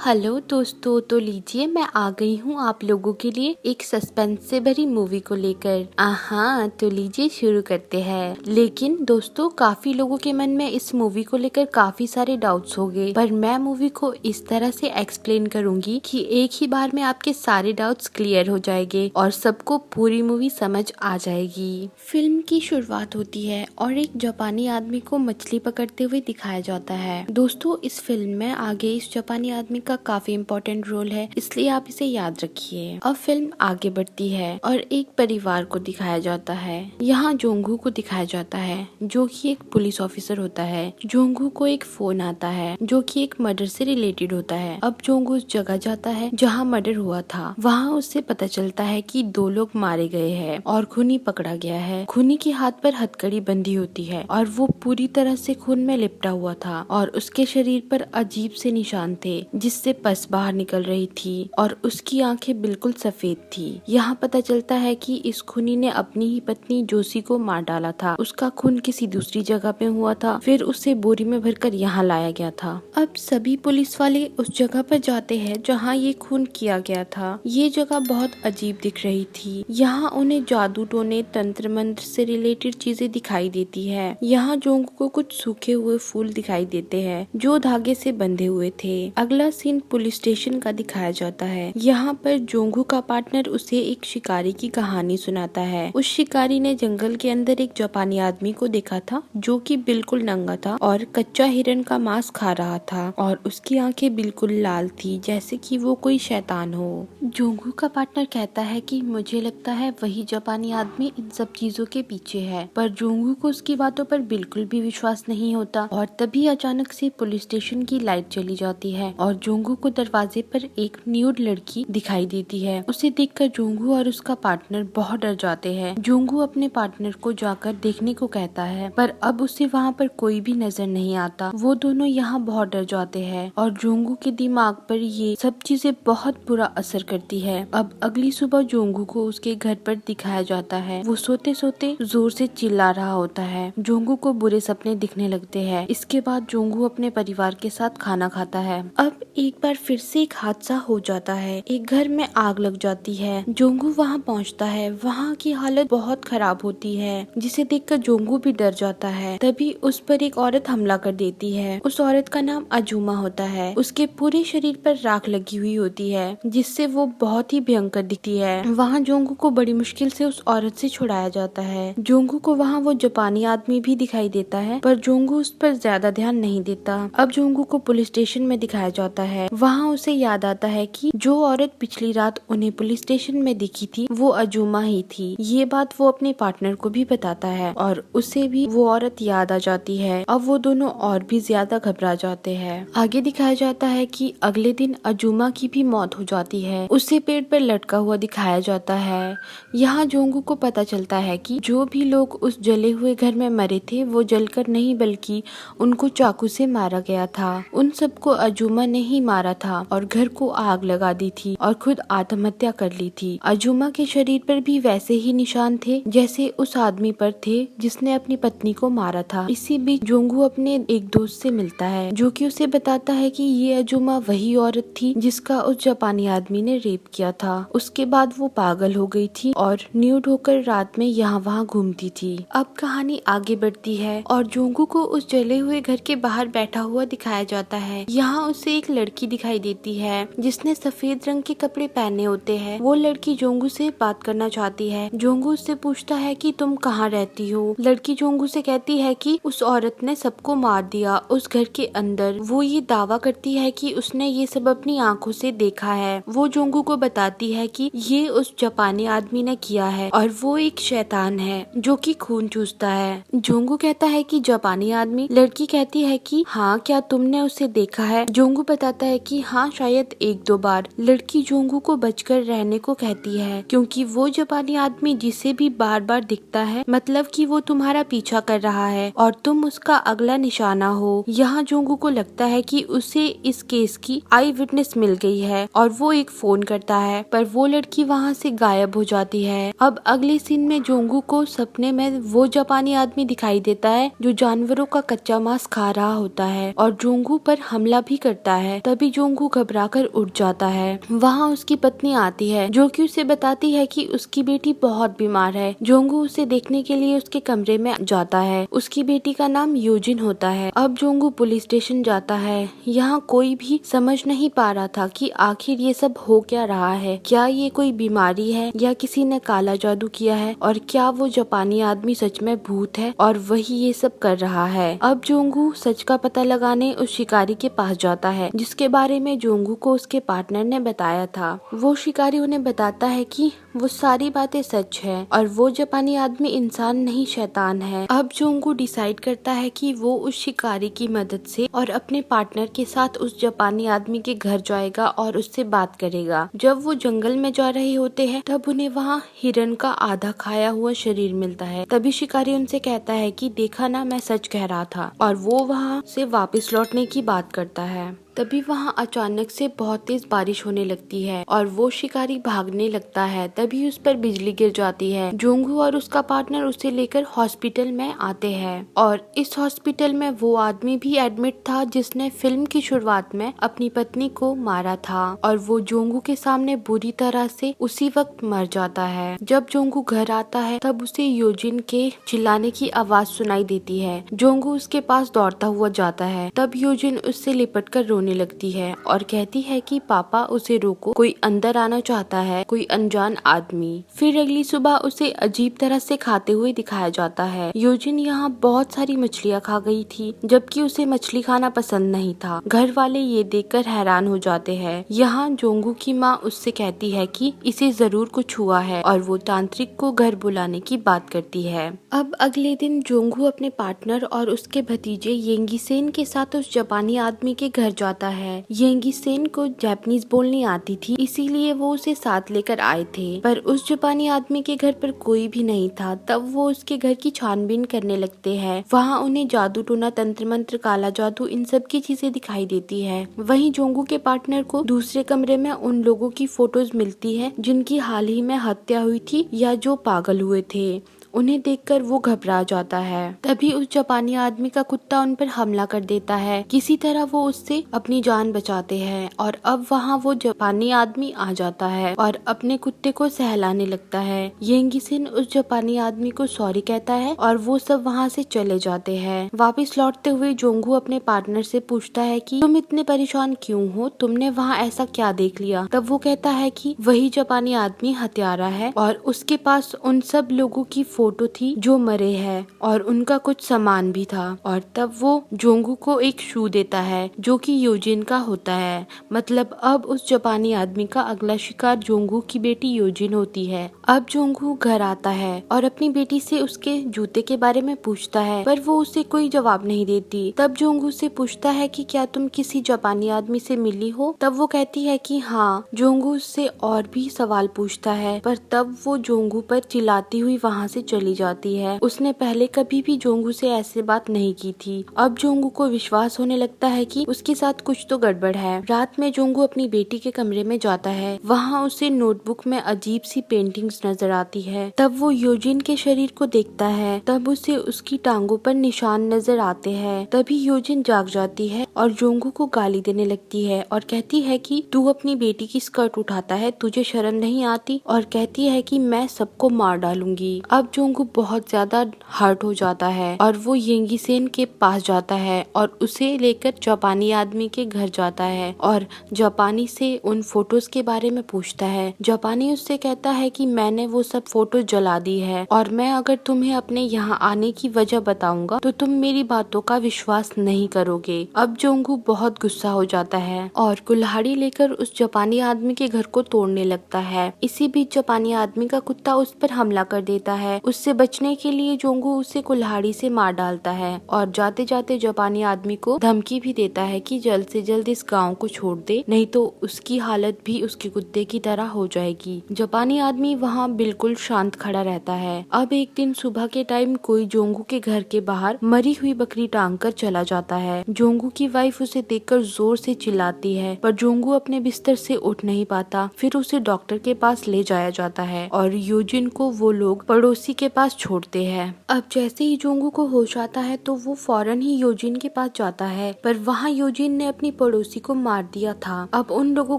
Hello दोस्तों, तो लीजिए मैं आ गई हूँ आप लोगों के लिए एक सस्पेंस से भरी मूवी को लेकर। तो लीजिए शुरू करते हैं। लेकिन दोस्तों, काफी लोगों के मन में इस मूवी को लेकर काफी सारे डाउट्स हो गए, पर मैं मूवी को इस तरह से एक्सप्लेन करूंगी कि एक ही बार में आपके सारे डाउट्स क्लियर हो जाएंगे और सबको पूरी मूवी समझ आ जाएगी। फिल्म की शुरुआत होती है और एक जापानी आदमी को मछली पकड़ते हुए दिखाया जाता है। दोस्तों, इस फिल्म में आगे इस जापानी आदमी का काफी इम्पोर्टेंट रोल है, इसलिए आप इसे याद रखिए। अब फिल्म आगे बढ़ती है और एक परिवार को दिखाया जाता है। यहाँ जोंगू को दिखाया जाता है जो कि एक पुलिस ऑफिसर होता है। जोंगू को एक फोन आता है जो कि एक मर्डर से रिलेटेड होता है। अब जोंगू उस जगह जाता है जहाँ मर्डर हुआ था। वहाँ उससे पता चलता है कि 2 लोग मारे गए हैं और खूनी पकड़ा गया है। खूनी के हाथ पर हथकड़ी बंधी होती है और वो पूरी तरह से खून में लिपटा हुआ था और उसके शरीर पर अजीब से निशान थे जिससे पस बाहर निकल रही थी और उसकी आंखें बिल्कुल सफेद थी। यहाँ पता चलता है कि इस खूनी ने अपनी ही पत्नी जोशी को मार डाला था। उसका खून किसी दूसरी जगह पे हुआ था, फिर उसे बोरी में भरकर यहाँ लाया गया था। अब सभी पुलिस वाले उस जगह पर जाते हैं जहाँ ये खून किया गया था। ये जगह बहुत अजीब दिख रही थी। यहाँ उन्हें जादू टोने तंत्र मंत्र से रिलेटेड चीजें दिखाई देती है। यहाँ जोंगू को कुछ सूखे हुए फूल दिखाई देते हैं जो धागे से बंधे हुए थे। अगला सीन पुलिस स्टेशन का दिखाया जाता है। यहाँ पर जोंगू का पार्टनर उसे एक शिकारी की कहानी सुनाता है। उस शिकारी ने जंगल के अंदर एक जापानी आदमी को देखा था जो कि बिल्कुल नंगा था और कच्चा हिरन का मांस खा रहा था और उसकी आंखें बिल्कुल लाल थी जैसे कि वो कोई शैतान हो। जोंगू का पार्टनर कहता है कि मुझे लगता है वही जापानी आदमी इन सब चीजों के पीछे है, पर जोंगू को उसकी बातों पर बिल्कुल भी विश्वास नहीं होता और तभी अचानक से पुलिस स्टेशन की लाइट चली जाती है और जोंगू को दरवाजे पर एक न्यूड लड़की दिखाई देती है। उसे देखकर जोंगू और उसका पार्टनर बहुत डर जाते हैं। जोंगू अपने पार्टनर को जाकर देखने को कहता है, पर अब उसे वहाँ पर कोई भी नजर नहीं आता। वो दोनों यहाँ बहुत डर जाते हैं और जोंगू के दिमाग पर ये सब चीजें बहुत बुरा असर करती है। अब अगली सुबह जोंगू को उसके घर पर दिखाया जाता है। वो सोते सोते जोर से चिल्ला रहा होता है। जोंगू को बुरे सपने दिखने लगते हैं। इसके बाद जोंगू अपने परिवार के साथ खाना खाता है। अब एक बार फिर से एक हादसा हो जाता है। एक घर में आग लग जाती है। जोंगू वहाँ पहुँचता है। वहाँ की हालत बहुत खराब होती है जिसे देखकर जोंगू भी डर जाता है। तभी उस पर एक औरत हमला कर देती है। उस औरत का नाम अजूमा होता है। उसके पूरे शरीर पर राख लगी हुई होती है जिससे वो बहुत ही भयंकर दिखती है। वहाँ जोंगू को बड़ी मुश्किल से उस औरत से छुड़ाया जाता है। जोंगू को वहाँ वो जापानी आदमी भी दिखाई देता है, पर जोंगू उस पर ज्यादा ध्यान नहीं देता। अब जोंगू को पुलिस स्टेशन में दिखाया जाता है। वहाँ उसे याद आता है कि जो औरत पिछली रात उन्हें पुलिस स्टेशन में दिखी थी वो अजूमा ही थी। ये बात वो अपने पार्टनर को भी बताता है और उसे भी वो औरत याद आ जाती है। अब वो दोनों और भी ज्यादा घबरा जाते हैं। आगे दिखाया जाता है कि अगले दिन अजूमा की भी मौत हो जाती है। उसे पेड़ पर लटका हुआ दिखाया जाता है। यहाँ जोंगू को पता चलता है कि जो भी लोग उस जले हुए घर में मरे थे वो जलकर नहीं बल्कि उनको चाकू से मारा गया था। उन सबको अजूमा ने ही मारा था और घर को आग लगा दी थी और खुद आत्महत्या कर ली थी। अजूमा के शरीर पर भी वैसे ही निशान थे जैसे उस आदमी पर थे जिसने अपनी पत्नी को मारा था। इसी बीच जोंगू अपने एक दोस्त से मिलता है जो कि उसे बताता है कि ये अजूमा वही औरत थी जिसका उस जापानी आदमी ने रेप किया था। उसके बाद वो पागल हो गई थी और न्यूड होकर रात में यहाँ वहाँ घूमती थी। अब कहानी आगे बढ़ती है और जोंगू को उस जले हुए घर के बाहर बैठा हुआ दिखाया जाता है। यहाँ उसे एक लड़की दिखाई देती है जिसने सफेद रंग के कपड़े पहने होते हैं। वो लड़की जोंगू से बात करना चाहती है। जोंगू उससे पूछता है कि तुम कहाँ रहती हो। लड़की जोंगू से कहती है कि उस औरत ने सबको मार दिया उस घर के अंदर। वो ये दावा करती है कि उसने ये सब अपनी आंखों से देखा है। वो जोंगू को बताती है कि ये उस जापानी आदमी ने किया है और वो एक शैतान है जो कि खून चूसता है। जोंगू कहता है कि जापानी आदमी। लड़की कहती है कि हाँ, क्या तुमने उसे देखा है। जोंगू बताता है कि हाँ, शायद 1-2 बार। लड़की जोंगू को बचकर रहने को कहती है क्योंकि वो जापानी आदमी जिसे भी बार बार दिखता है मतलब कि वो तुम्हारा पीछा कर रहा है और तुम उसका अगला निशाना हो। यहाँ जोंगू को लगता है कि उसे इस केस की आई विटनेस मिल गई है और वो एक फोन करता है, पर वो लड़की वहाँ से गायब हो जाती है। अब अगले सीन में जोंगू को सपने में वो जापानी आदमी दिखाई देता है जो जानवरों का कच्चा मांस खा रहा होता है और जोंगू पर हमला भी करता है। तभी जोंगू घबराकर उठ जाता है। वहाँ उसकी पत्नी आती है जो कि उसे बताती है कि उसकी बेटी बहुत बीमार है। जोंगू उसे देखने के लिए उसके कमरे में जाता है। उसकी बेटी का नाम यूजिन होता है। अब जोंगू पुलिस स्टेशन जाता है। यहाँ कोई भी समझ नहीं पा रहा था कि आखिर ये सब हो क्या रहा है। क्या ये कोई बीमारी है या किसी ने काला जादू किया है, और क्या वो जापानी आदमी सच में भूत है और वही ये सब कर रहा है। अब जोंगू सच का पता लगाने उस शिकारी के पास जाता है जिसके बारे में जोंगू को उसके पार्टनर ने बताया था। वो शिकारी उन्हें बताता है कि वो सारी बातें सच है और वो जापानी आदमी इंसान नहीं शैतान है। अब जोंगू डिसाइड करता है कि वो उस शिकारी की मदद से और अपने पार्टनर के साथ उस जापानी आदमी के घर जाएगा और उससे बात करेगा। जब वो जंगल में जा रहे होते हैं तब उन्हें वहाँ हिरन का आधा खाया हुआ शरीर मिलता है। तभी शिकारी उनसे कहता है कि देखा ना, मैं सच कह रहा था, और वो वहाँ से वापस लौटने की बात करता है। तभी वहाँ अचानक से बहुत तेज बारिश होने लगती है और वो शिकारी भागने लगता है। तभी उस पर बिजली गिर जाती है। जोंगू और उसका पार्टनर उसे लेकर हॉस्पिटल में आते हैं और इस हॉस्पिटल में वो आदमी भी एडमिट था जिसने फिल्म की शुरुआत में अपनी पत्नी को मारा था, और वो जोंगू के सामने बुरी तरह से उसी वक्त मर जाता है। जब जोंगू घर आता है तब उसे योजिन के चिल्लाने की आवाज सुनाई देती है। जोंगू उसके पास दौड़ता हुआ जाता है। तब योजिन उससे लिपट कर रोने लगती है और कहती है कि पापा उसे रोको, कोई अंदर आना चाहता है, कोई अनजान आदमी। फिर अगली सुबह उसे अजीब तरह से खाते हुए दिखाया जाता है। योजिन यहाँ बहुत सारी मछलियाँ खा गई थी जबकि उसे मछली खाना पसंद नहीं था। घर वाले ये देखकर हैरान हो जाते हैं। यहाँ जोंगू की माँ उससे कहती है कि इसे जरूर कुछ हुआ है और वो तांत्रिक को घर बुलाने की बात करती है। अब अगले दिन जोंगू अपने पार्टनर और उसके भतीजे येंगीसेन के साथ उस जापानी आदमी के घर जाता है। येंगीसेन को जापानीज बोलनी आती थी, इसीलिए वो उसे साथ लेकर आए थे, पर उस जापानी आदमी के घर पर कोई भी नहीं था। तब वो उसके घर की छानबीन करने लगते हैं। वहाँ उन्हें जादू टोना, तंत्र मंत्र, काला जादू, इन सब की चीजें दिखाई देती है। वहीं जोंगू के पार्टनर को दूसरे कमरे में उन लोगों की फोटोज मिलती है जिनकी हाल ही में हत्या हुई थी या जो पागल हुए थे। उन्हें देखकर वो घबरा जाता है। तभी उस जापानी आदमी का कुत्ता उन पर हमला कर देता है। किसी तरह वो उससे अपनी जान बचाते हैं और अब वहाँ वो जापानी आदमी आ जाता है और अपने कुत्ते को सहलाने लगता है। येंगीसेन उस जापानी आदमी को सॉरी कहता है और वो सब वहाँ से चले जाते हैं। वापस लौटते हुए जोंगू अपने पार्टनर से पूछता है कि तुम इतने परेशान क्यों हो, तुमने वहाँ ऐसा क्या देख लिया। तब वो कहता है कि वही जापानी आदमी हत्यारा है और उसके पास उन सब लोगों की फोटो थी जो मरे हैं और उनका कुछ सामान भी था। और तब वो जोंगू को एक शू देता है जो कि योजिन का होता है। मतलब अब उस जापानी आदमी का अगला शिकार जोंगू की बेटी योजिन होती है। अब जोंगू घर आता है और अपनी बेटी से उसके जूते के बारे में पूछता है, पर वो उसे कोई जवाब नहीं देती। तब जोंगू से पूछता है कि क्या तुम किसी जापानी आदमी से मिली हो। तब वो कहती है कि हाँ। जोंगू उससे और भी सवाल पूछता है, पर तब वो जोंगू पर चिल्लाती हुई वहाँ से चली जाती है। उसने पहले कभी भी जोंगू से ऐसे बात नहीं की थी। अब जोंगू को विश्वास होने लगता है कि उसके साथ कुछ तो गड़बड़ है। रात में जोंगू अपनी बेटी के कमरे में जाता है। वहाँ उसे नोटबुक में अजीब सी पेंटिंग्स नजर आती है। तब वो योजिन के शरीर को देखता है। तब उसे उसकी टांगों पर निशान नजर आते हैं। तभी योजिन जाग जाती है और जोंगू को गाली देने लगती है और कहती है कि तू अपनी बेटी की स्कर्ट उठाता है, तुझे शर्म नहीं आती, और कहती है कि मैं सबको मार डालूंगी। अब जोंगू बहुत ज्यादा हर्ट हो जाता है और वो येंगीसेन के पास जाता है और उसे लेकर जापानी आदमी के घर जाता है और जापानी से उन फोटोज के बारे में पूछता है। जापानी उससे कहता है कि मैंने वो सब फोटो जला दी है और मैं अगर तुम्हें अपने यहाँ आने की वजह बताऊंगा तो तुम मेरी बातों का विश्वास नहीं करोगे। अब जोंगू बहुत गुस्सा हो जाता है और कुल्हाड़ी लेकर उस जापानी आदमी के घर को तोड़ने लगता है। इसी बीच जापानी आदमी का कुत्ता उस पर हमला कर देता है। उससे बचने के लिए जोंगू उसे कुल्हाड़ी से मार डालता है और जाते जाते जापानी आदमी को धमकी भी देता है कि जल्द से जल्द इस गांव को छोड़ दे, नहीं तो उसकी हालत भी उसके कुत्ते की तरह हो जाएगी। जापानी आदमी वहाँ बिल्कुल शांत खड़ा रहता है। अब एक दिन सुबह के टाइम कोई जोंगू के घर के बाहर मरी हुई बकरी टांग कर चला जाता है। जोंगू की वाइफ उसे देखकर जोर से चिल्लाती है, पर जोंगू अपने बिस्तर से उठ नहीं पाता। फिर उसे डॉक्टर के पास ले जाया जाता है और योजिन को वो लोग पड़ोसी उसके पास छोड़ते हैं। अब जैसे ही जोंगू को होश आता है तो वो फौरन ही योजिन के पास जाता है, पर वहाँ योजिन ने अपनी पड़ोसी को मार दिया था। अब उन लोगों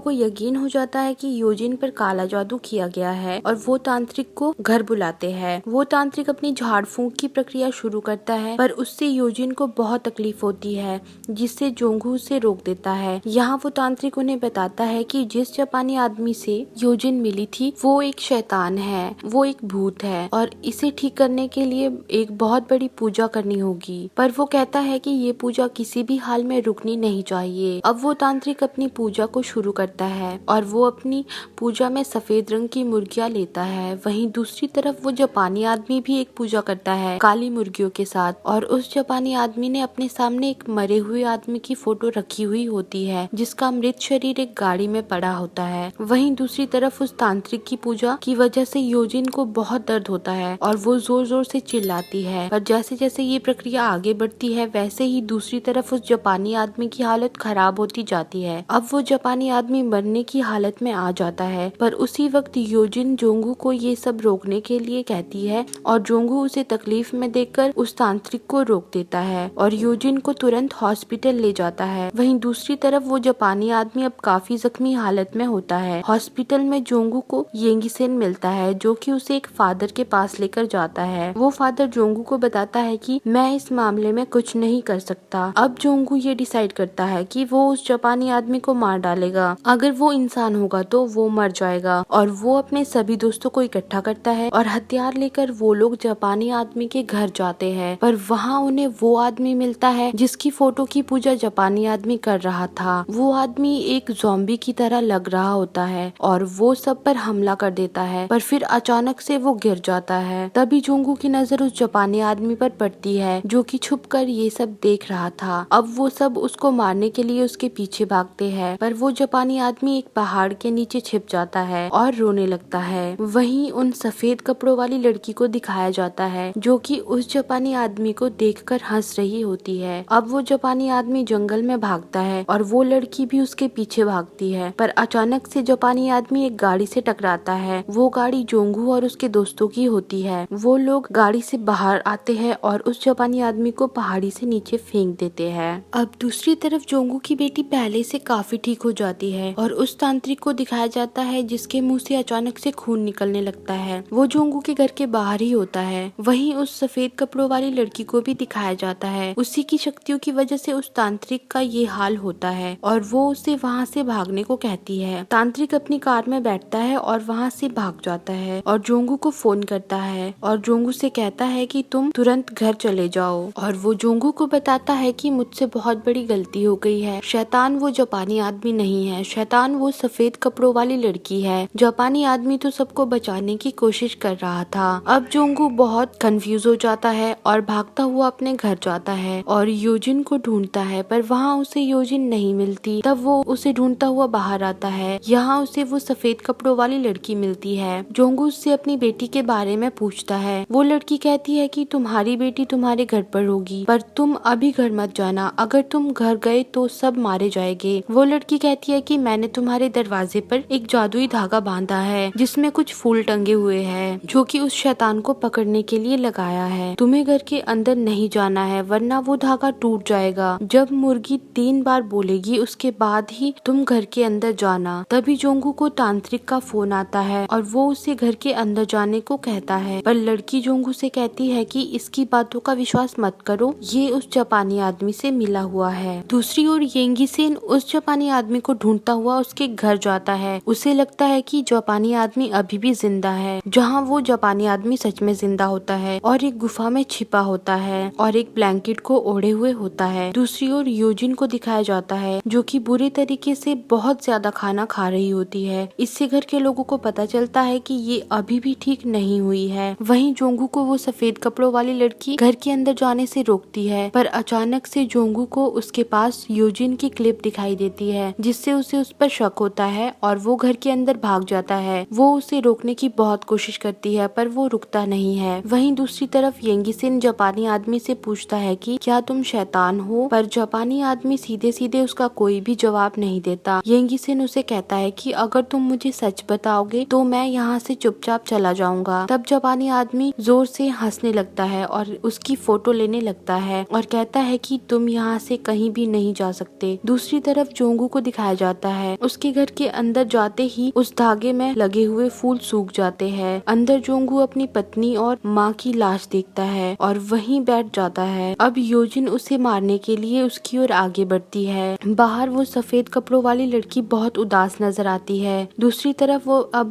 को यकीन हो जाता है कि योजिन पर काला जादू किया गया है और वो तांत्रिक को घर बुलाते हैं। वो तांत्रिक अपनी झाड़ फूंक की प्रक्रिया शुरू करता है, पर उससे योजिन को बहुत तकलीफ होती है, जिससे जोंगू उसे रोक देता है। यहाँ वो तांत्रिक उन्हें बताता है कि जिस जापानी आदमी से योजिन मिली थी वो एक शैतान है, वो एक भूत है और इसे ठीक करने के लिए एक बहुत बड़ी पूजा करनी होगी। पर वो कहता है कि ये पूजा किसी भी हाल में रुकनी नहीं चाहिए। अब वो तांत्रिक अपनी पूजा को शुरू करता है और वो अपनी पूजा में सफेद रंग की मुर्गियां लेता है। वहीं दूसरी तरफ वो जापानी आदमी भी एक पूजा करता है काली मुर्गियों के साथ, और उस जापानी आदमी ने अपने सामने एक मरे हुए आदमी की फोटो रखी हुई होती है, जिसका मृत शरीर एक गाड़ी में पड़ा होता है। वहीं दूसरी तरफ उस तांत्रिक की पूजा की वजह से योजिन को बहुत दर्द होता है और वो जोर जोर से चिल्लाती है। पर जैसे जैसे ये प्रक्रिया आगे बढ़ती है वैसे ही दूसरी तरफ उस जापानी आदमी की हालत खराब होती जाती है। अब वो जापानी आदमी मरने की हालत में आ जाता है, पर उसी वक्त योजिन जोंगू को ये सब रोकने के लिए कहती है और जोंगू उसे तकलीफ में देखकर उस तांत्रिक को रोक देता है और योजिन को तुरंत हॉस्पिटल ले जाता है। वहीं दूसरी तरफ वो जापानी आदमी अब काफी जख्मी हालत में होता है। हॉस्पिटल में जोंगू को येंगीसेन मिलता है, जो कि उसे एक फादर के पास लेकर जाता है। वो फादर जोंगू को बताता है कि मैं इस मामले में कुछ नहीं कर सकता। अब जोंगू ये डिसाइड करता है कि वो उस जापानी आदमी को मार डालेगा। अगर वो इंसान होगा तो वो मर जाएगा, और वो अपने सभी दोस्तों को इकट्ठा करता है और हथियार लेकर वो लोग जापानी आदमी के घर जाते हैं। पर वहाँ उन्हें वो आदमी मिलता है जिसकी फोटो की पूजा जापानी आदमी कर रहा था। वो आदमी एक ज़ॉम्बी की तरह लग रहा होता है और वो सब पर हमला कर देता है, पर फिर अचानक से वो गिर जाता है। तभी जोंगू की नजर उस जापानी आदमी पर पड़ती है जो कि छुपकर ये सब देख रहा था। अब वो सब उसको मारने के लिए उसके पीछे भागते हैं, पर वो जापानी आदमी एक पहाड़ के नीचे छिप जाता है और रोने लगता है। वहीं उन सफेद कपड़ों वाली लड़की को दिखाया जाता है जो कि उस जापानी आदमी को देखकर हंस रही होती है। अब वो जापानी आदमी जंगल में भागता है और वो लड़की भी उसके पीछे भागती है, पर अचानक से जापानी आदमी एक गाड़ी से टकराता है। वो गाड़ी जोंगू और उसके दोस्तों की होती है। वो लोग गाड़ी से बाहर आते हैं और उस जापानी आदमी को पहाड़ी से नीचे फेंक देते हैं। अब दूसरी तरफ जोंगू की बेटी पहले से काफी ठीक हो जाती है और उस तांत्रिक को दिखाया जाता है जिसके मुंह से अचानक से खून निकलने लगता है। वो जोंगू के घर के बाहर ही होता है। वहीं उस सफेद कपड़ों वाली लड़की को भी दिखाया जाता है। उसी की शक्तियों की वजह से उस तांत्रिक का ये हाल होता है और वो उसे वहाँ से भागने को कहती है। तांत्रिक अपनी कार में बैठता है और वहाँ से भाग जाता है और जोंगू को फोन करता है और जोंगू से कहता है कि तुम तुरंत घर चले जाओ। और वो जोंगू को बताता है कि मुझसे बहुत बड़ी गलती हो गई है। शैतान वो जापानी आदमी नहीं है, शैतान वो सफेद कपड़ों वाली लड़की है। जापानी आदमी तो सबको बचाने की कोशिश कर रहा था। अब जोंगू बहुत कंफ्यूज हो जाता है और भागता हुआ अपने घर जाता है और योजिन को ढूंढता है, पर वहाँ उसे योजिन नहीं मिलती। तब वो उसे ढूंढता हुआ बाहर आता है। यहाँ उसे वो सफेद कपड़ों वाली लड़की मिलती है। जोंगू उससे अपनी बेटी के बारे में पूछता है। वो लड़की कहती है कि तुम्हारी बेटी तुम्हारे घर पर होगी, पर तुम अभी घर मत जाना, अगर तुम घर गए तो सब मारे जाएंगे। वो लड़की कहती है कि मैंने तुम्हारे दरवाजे पर एक जादुई धागा बांधा है जिसमें कुछ फूल टंगे हुए हैं जो कि उस शैतान को पकड़ने के लिए लगाया है। तुम्हें घर के अंदर नहीं जाना है वरना वो धागा टूट जाएगा। जब मुर्गी 3 बार बोलेगी उसके बाद ही तुम घर के अंदर जाना। तभी जोंगू को तांत्रिक का फोन आता है और वो उसे घर के अंदर जाने को कहता है, पर लड़की जोंगू से कहती है कि इसकी बातों का विश्वास मत करो, ये उस जापानी आदमी से मिला हुआ है। दूसरी ओर येंगीसेन उस जापानी आदमी को ढूंढता हुआ उसके घर जाता है। उसे लगता है कि जापानी आदमी अभी भी जिंदा है, जहाँ वो जापानी आदमी सच में जिंदा होता है और एक गुफा में छिपा होता है और एक ब्लैंकेट को ओढ़े हुए होता है। दूसरी ओर योजिन को दिखाया जाता है जो कि बुरे तरीके से बहुत ज्यादा खाना खा रही होती है। इससे घर के लोगों को पता चलता है कि ये अभी भी ठीक नहीं हुई है। वहीं जोंगू को वो सफेद कपड़ों वाली लड़की घर के अंदर जाने से रोकती है, पर अचानक से जोंगू को उसके पास योजिन की क्लिप दिखाई देती है जिससे उसे उस पर शक होता है और वो घर के अंदर भाग जाता है। वो उसे रोकने की बहुत कोशिश करती है पर वो रुकता नहीं है। वहीं दूसरी तरफ येंगीसेन जापानी आदमी से पूछता है कि क्या तुम शैतान हो, पर जापानी आदमी सीधे सीधे उसका कोई भी जवाब नहीं देता। येंगीसेन उसे कहता है कि अगर तुम मुझे सच बताओगे तो मैं यहाँ से चुपचाप चला जाऊंगा। तब जापानी आदमी जोर से हंसने लगता है और उसकी फोटो लेने लगता है और कहता है कि तुम यहाँ से कहीं भी नहीं जा सकते। दूसरी तरफ जोंगू को दिखाया जाता है, उसके घर के अंदर जाते ही उस धागे में लगे हुए फूल सूख जाते हैं। अंदर जोंगू अपनी पत्नी और माँ की लाश देखता है और वहीं बैठ जाता है। अब योजिन उसे मारने के लिए उसकी ओर आगे बढ़ती है। बाहर वो सफेद कपड़ों वाली लड़की बहुत उदास नजर आती है। दूसरी तरफ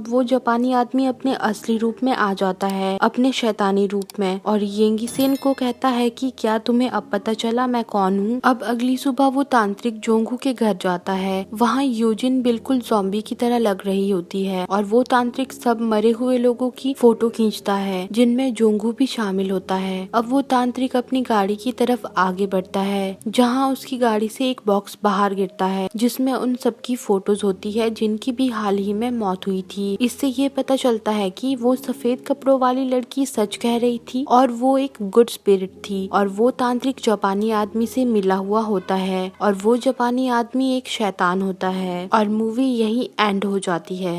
वो जापानी आदमी अपने असली रूप में आ जाता है, अपने शैतानी रूप में, और येंगीसेन को कहता है कि क्या तुम्हें अब पता चला मैं कौन हूँ। अब अगली सुबह वो तांत्रिक जोंगू के घर जाता है। वहाँ योजिन बिल्कुल ज़ॉम्बी की तरह लग रही होती है और वो तांत्रिक सब मरे हुए लोगों की फोटो खींचता है, जिनमें जोंगू भी शामिल होता है। अब वो तांत्रिक अपनी गाड़ी की तरफ आगे बढ़ता है, जहाँ उसकी गाड़ी से एक बॉक्स बाहर गिरता है जिसमें उन सबकी फोटोज होती है जिनकी भी हाल ही में मौत हुई थी। इससे ये पता चलता है कि वो सफेद कपड़ों वाली लड़की सच कह रही थी और वो एक गुड स्पिरिट थी और वो तांत्रिक जापानी आदमी से मिला हुआ होता है और वो जापानी आदमी एक शैतान होता है और मूवी यही एंड हो जाती है।